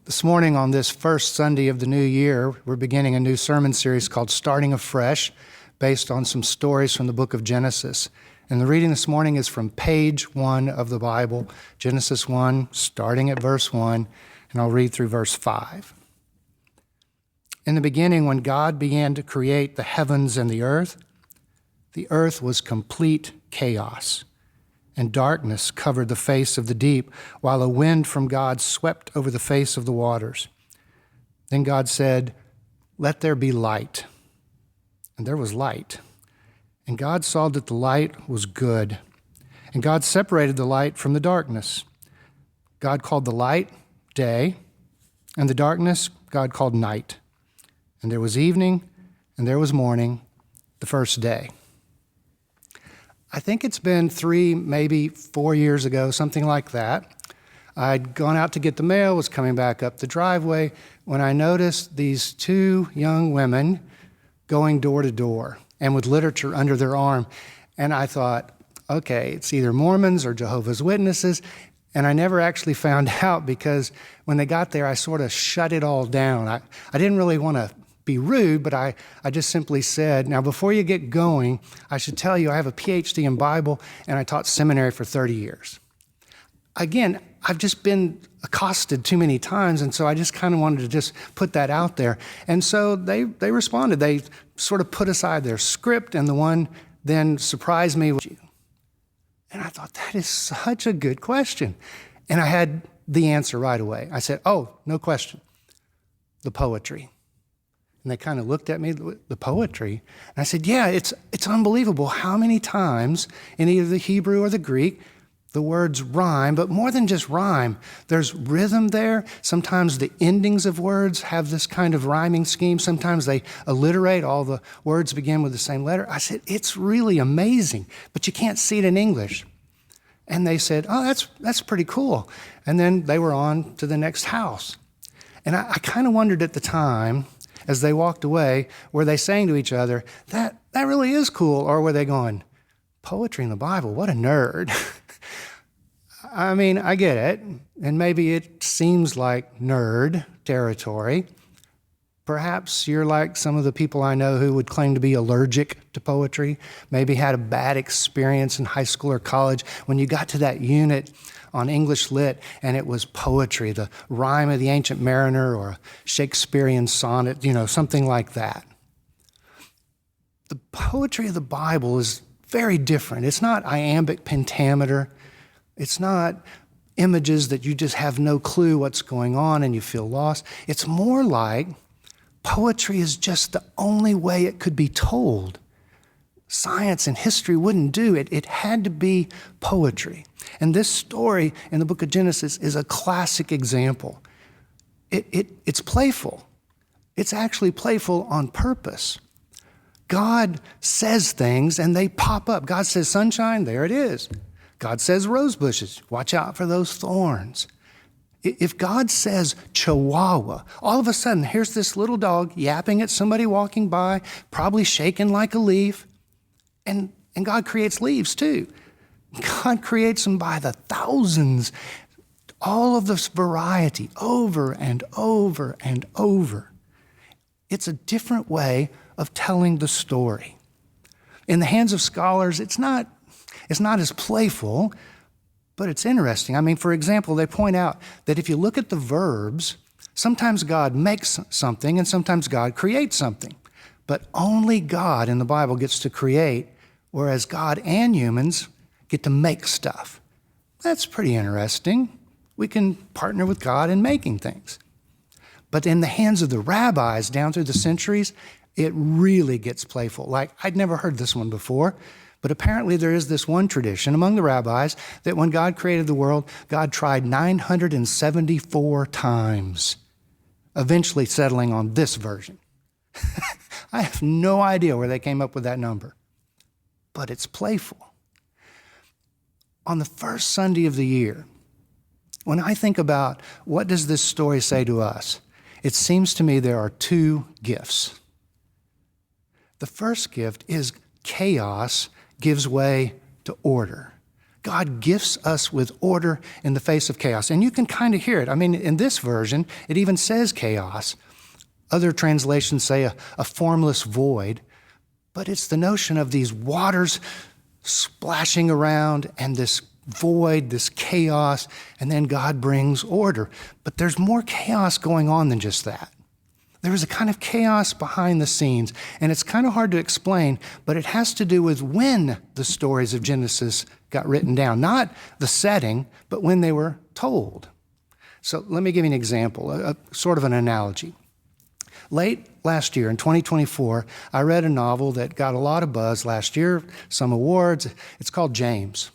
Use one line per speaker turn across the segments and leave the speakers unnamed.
This morning, on this first Sunday of the new year, we're beginning a new sermon series called Starting Afresh, based on some stories from the book of Genesis. And the reading this morning is from page 1 of the Bible, Genesis 1, starting at verse 1, and I'll read through verse 5. In the beginning, when God began to create the heavens and the earth was complete chaos, and darkness covered the face of the deep, while a wind from God swept over the face of the waters. Then God said, "Let there be light." And there was light. And God saw that the light was good. And God separated the light from the darkness. God called the light day, and the darkness God called night. And there was evening, and there was morning, the first day. I think it's been 3, maybe 4 years ago, something like that. I'd gone out to get the mail, was coming back up the driveway, when I noticed these 2 young women going door to door and with literature under their arm. And I thought, okay, it's either Mormons or Jehovah's Witnesses. And I never actually found out because when they got there, I sort of shut it all down. I didn't really want to be rude, but I just simply said, now before you get going, I should tell you I have a PhD in Bible and I taught seminary for 30 years. Again, I've just been accosted too many times, and so I just kind of wanted to just put that out there. And so they responded. They sort of put aside their script, and the one then surprised me with you. And I thought, that is such a good question. And I had the answer right away. I said, oh, no question, the poetry. And they kind of looked at me, the poetry. And I said, yeah, it's unbelievable how many times in either the Hebrew or the Greek, the words rhyme, but more than just rhyme, there's rhythm there. Sometimes the endings of words have this kind of rhyming scheme. Sometimes they alliterate, all the words begin with the same letter. I said, it's really amazing, but you can't see it in English. And they said, oh, that's pretty cool. And then they were on to the next house. And I kind of wondered at the time, as they walked away, were they saying to each other, that really is cool? Or were they going, poetry in the Bible, what a nerd. I mean, I get it. And maybe it seems like nerd territory. Perhaps you're like some of the people I know who would claim to be allergic to poetry, maybe had a bad experience in high school or college when you got to that unit on English Lit, and it was poetry, the rhyme of the Ancient Mariner or a Shakespearean sonnet, something like that. The poetry of the Bible is very different. It's not iambic pentameter. It's not images that you just have no clue what's going on and you feel lost. It's more like poetry is just the only way it could be told. Science and history wouldn't do it. It had to be poetry. And this story in the book of Genesis is a classic example. It's playful. It's actually playful on purpose. God says things and they pop up. God says sunshine, there it is. God says rose bushes, watch out for those thorns. If God says chihuahua, all of a sudden here's this little dog yapping at somebody walking by, probably shaking like a leaf. And God creates leaves too. God creates them by the thousands. All of this variety over and over and over. It's a different way of telling the story. In the hands of scholars, it's not as playful, but it's interesting. I mean, for example, they point out that if you look at the verbs, sometimes God makes something and sometimes God creates something. But only God in the Bible gets to create, whereas God and humans get to make stuff. That's pretty interesting. We can partner with God in making things. But in the hands of the rabbis down through the centuries, it really gets playful. Like, I'd never heard this one before, but apparently there is this one tradition among the rabbis that when God created the world, God tried 974 times, eventually settling on this version. I have no idea where they came up with that number, but it's playful. On the first Sunday of the year, when I think about what does this story say to us, it seems to me there are 2 gifts. The first gift is chaos gives way to order. God gifts us with order in the face of chaos. And you can kind of hear it. I mean, in this version, it even says chaos. Other translations say a formless void. But it's the notion of these waters splashing around and this void, this chaos, and then God brings order. But there's more chaos going on than just that. There is a kind of chaos behind the scenes, and it's kind of hard to explain, but it has to do with when the stories of Genesis got written down. Not the setting, but when they were told. So let me give you an example, a sort of an analogy. Late last year, in 2024, I read a novel that got a lot of buzz last year, some awards. It's called James.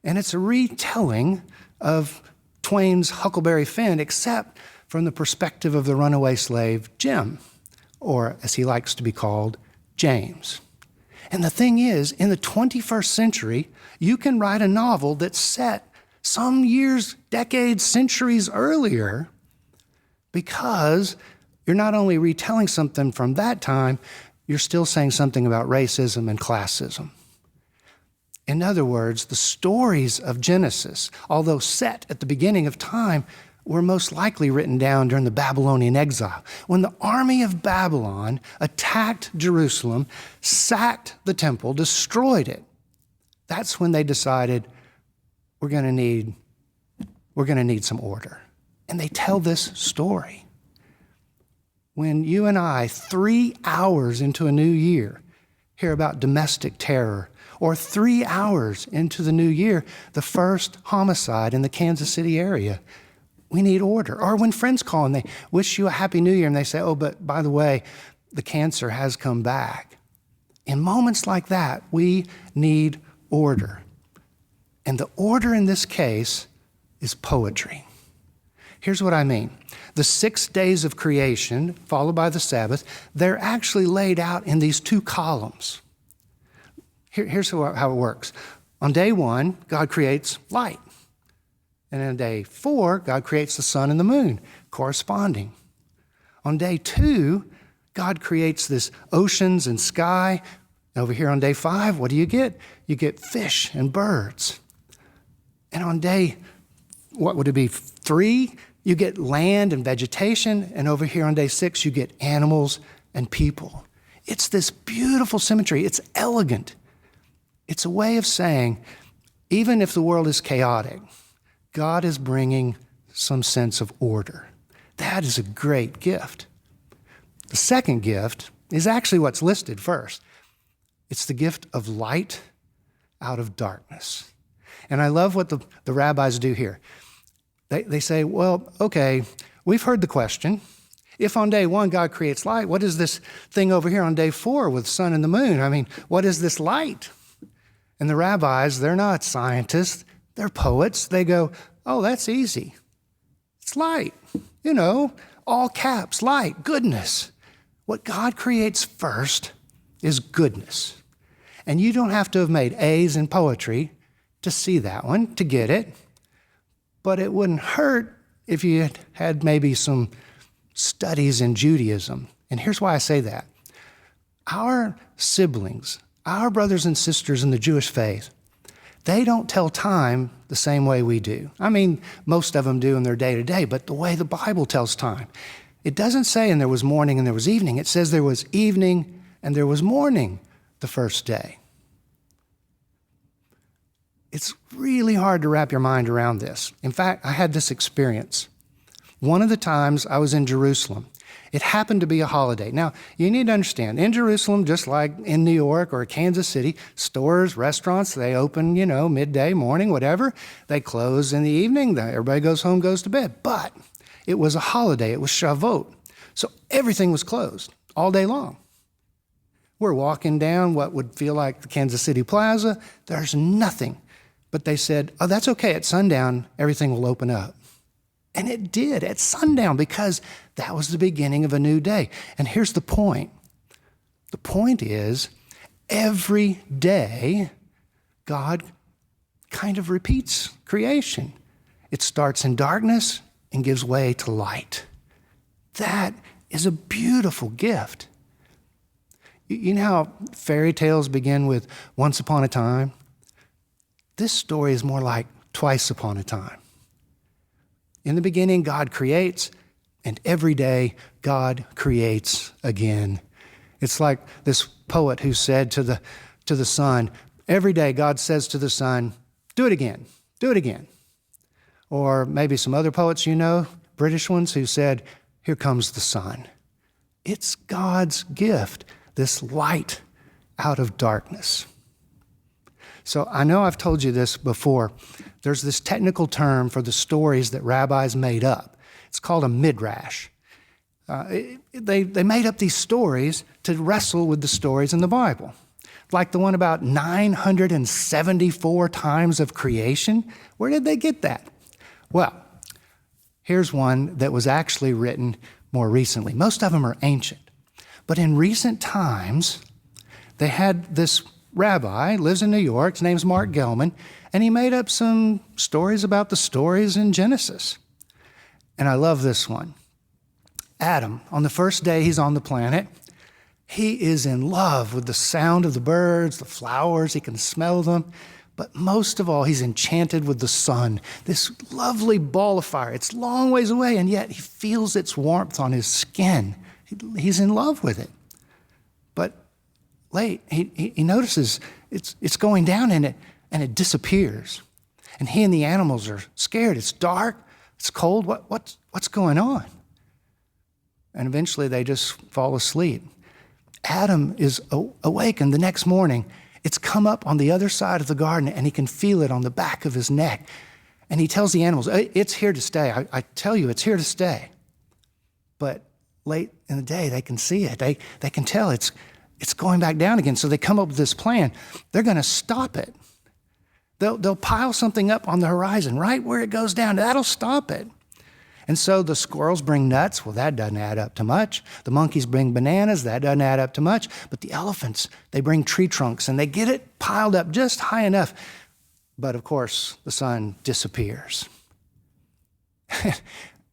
And it's a retelling of Twain's Huckleberry Finn, except from the perspective of the runaway slave, Jim, or as he likes to be called, James. And the thing is, in the 21st century, you can write a novel that's set some years, decades, centuries earlier, because you're not only retelling something from that time, you're still saying something about racism and classism. In other words, the stories of Genesis, although set at the beginning of time, were most likely written down during the Babylonian exile, when the army of Babylon attacked Jerusalem, sacked the temple, destroyed it. That's when they decided, we're going to need some order. And they tell this story. When you and I, 3 hours into a new year, hear about domestic terror, or 3 hours into the new year, the first homicide in the Kansas City area, we need order. Or when friends call and they wish you a happy new year and they say, oh, but by the way, the cancer has come back. In moments like that, we need order. And the order in this case is poetry. Here's what I mean. The 6 days of creation, followed by the Sabbath, they're actually laid out in these 2 columns. Here's how it works. On day 1, God creates light. And on day 4, God creates the sun and the moon, corresponding. On day 2, God creates this oceans and sky. Over here on day 5, what do you get? You get fish and birds. And on day, what would it be, 3, you get land and vegetation. And over here on day 6, you get animals and people. It's this beautiful symmetry. It's elegant. It's a way of saying, even if the world is chaotic, God is bringing some sense of order. That is a great gift. The second gift is actually what's listed first. It's the gift of light out of darkness. And I love what the rabbis do here. They say, well, okay, we've heard the question. If on day 1 God creates light, what is this thing over here on day 4 with sun and the moon? I mean, what is this light? And the rabbis, they're not scientists, they're poets. They go, oh, that's easy. It's light. You know, all caps, light, goodness. What God creates first is goodness. And you don't have to have made A's in poetry to see that one, to get it. But it wouldn't hurt if you had maybe some studies in Judaism. And here's why I say that. Our siblings, our brothers and sisters in the Jewish faith, they don't tell time the same way we do. I mean, most of them do in their day-to-day, but the way the Bible tells time. It doesn't say, and there was morning and there was evening. It says there was evening and there was morning the first day. It's really hard to wrap your mind around this. In fact, I had this experience. One of the times I was in Jerusalem, it happened to be a holiday. Now, you need to understand, in Jerusalem, just like in New York or Kansas City, stores, restaurants, they open, midday, morning, whatever. They close in the evening. Everybody goes home, goes to bed. But it was a holiday. It was Shavuot. So everything was closed all day long. We're walking down what would feel like the Kansas City Plaza. There's nothing. But they said, oh, that's okay. At sundown, everything will open up. And it did at sundown because that was the beginning of a new day. And here's the point. The point is, every day, God kind of repeats creation. It starts in darkness and gives way to light. That is a beautiful gift. You know how fairy tales begin with once upon a time? This story is more like twice upon a time. In the beginning, God creates, and every day, God creates again. It's like this poet who said to the sun, every day God says to the sun, do it again, do it again. Or maybe some other poets British ones, who said, here comes the sun. It's God's gift, this light out of darkness. So I know I've told you this before. There's this technical term for the stories that rabbis made up. It's called a midrash. They made up these stories to wrestle with the stories in the Bible. Like the one about 974 times of creation. Where did they get that? Well, here's one that was actually written more recently. Most of them are ancient. But in recent times, they had this rabbi, lives in New York, his name's Mark Gelman, and he made up some stories about the stories in Genesis. And I love this one. Adam, on the first day he's on the planet, he is in love with the sound of the birds, the flowers, he can smell them. But most of all, he's enchanted with the sun, this lovely ball of fire. It's long ways away, and yet he feels its warmth on his skin. He's in love with it. But late, he notices it's going down and it disappears. And he and the animals are scared. It's dark, it's cold. What's going on? And eventually they just fall asleep. Adam is awakened the next morning. It's come up on the other side of the garden, and he can feel it on the back of his neck. And he tells the animals, it's here to stay. I tell you, it's here to stay. But late in the day, they can see it. They can tell it's going back down again. So they come up with this plan. They're going to stop it. They'll pile something up on the horizon right where it goes down. That'll stop it. And so the squirrels bring nuts. Well, that doesn't add up to much. The monkeys bring bananas. That doesn't add up to much. But the elephants, they bring tree trunks, and they get it piled up just high enough. But of course, the sun disappears.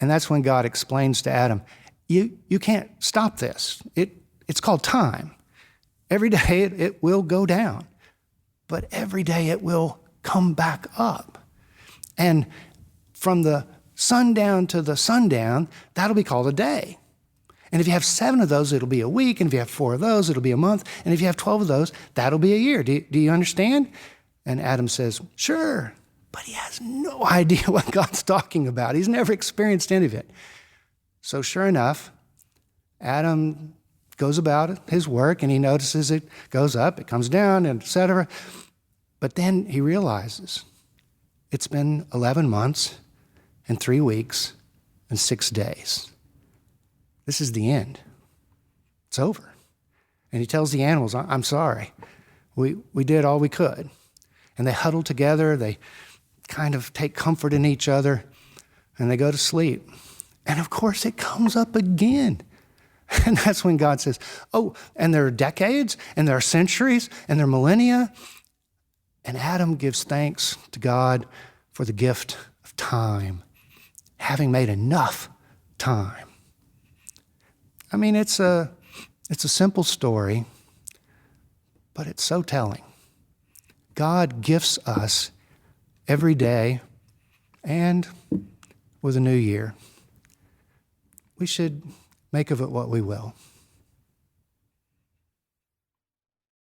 And that's when God explains to Adam, you can't stop this. It's called time. Every day it will go down, but every day it will come back up. And from the sundown to the sundown, that'll be called a day. And if you have 7 of those, it'll be a week. And if you have 4 of those, it'll be a month. And if you have 12 of those, that'll be a year. Do you understand? And Adam says, sure. But he has no idea what God's talking about. He's never experienced any of it. So sure enough, Adam goes about his work, and he notices it goes up, it comes down, and et cetera. But then he realizes it's been 11 months and 3 weeks and 6 days. This is the end. It's over. And he tells the animals, I'm sorry. We did all we could. And they huddle together. They kind of take comfort in each other, and they go to sleep. And of course, it comes up again. And that's when God says, oh, and there are decades, and there are centuries, and there are millennia. And Adam gives thanks to God for the gift of time, having made enough time. I mean, it's a simple story, but it's so telling. God gifts us every day and with a new year. We should make of it what we will.